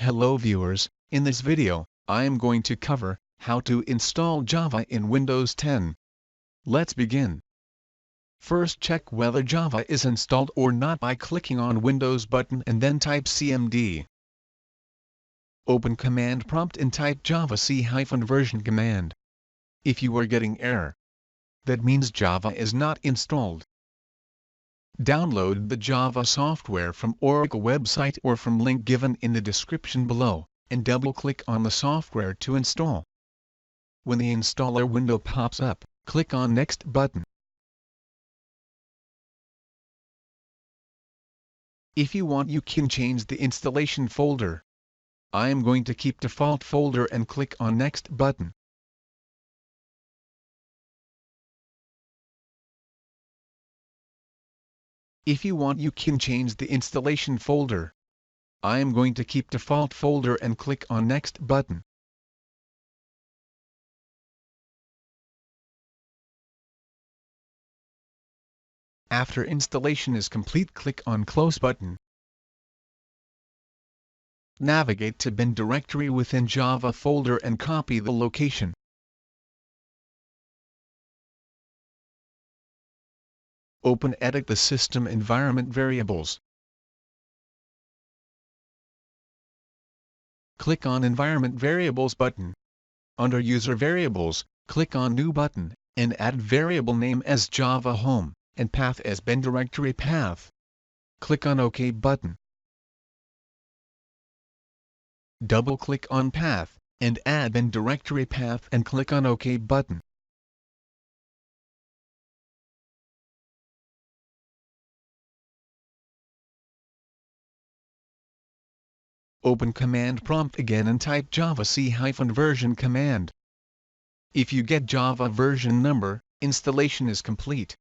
Hello viewers, in this video, I am going to cover how to install Java in Windows 10. Let's begin. First, check whether Java is installed or not by clicking on Windows button and then type cmd. Open command prompt and type java c-version command. If you are getting error, that means Java is not installed. Download the Java software from Oracle website or from link given in the description below, and double-click on the software to install. When the installer window pops up, click on Next button. If you want, you can change the installation folder. I am going to keep default folder and click on Next button. If you want, you can change the installation folder. I am going to keep default folder and click on Next button. After installation is complete, click on Close button. Navigate to bin directory within Java folder and copy the location. Edit the system environment variables. Click on Environment Variables button. Under User Variables, click on New button, and add variable name as Java Home, and path as bin directory path. Click on OK button. Double-click on Path, and add bin directory path and click on OK button. Open command prompt again and type java c-version command. If you get Java version number, installation is complete.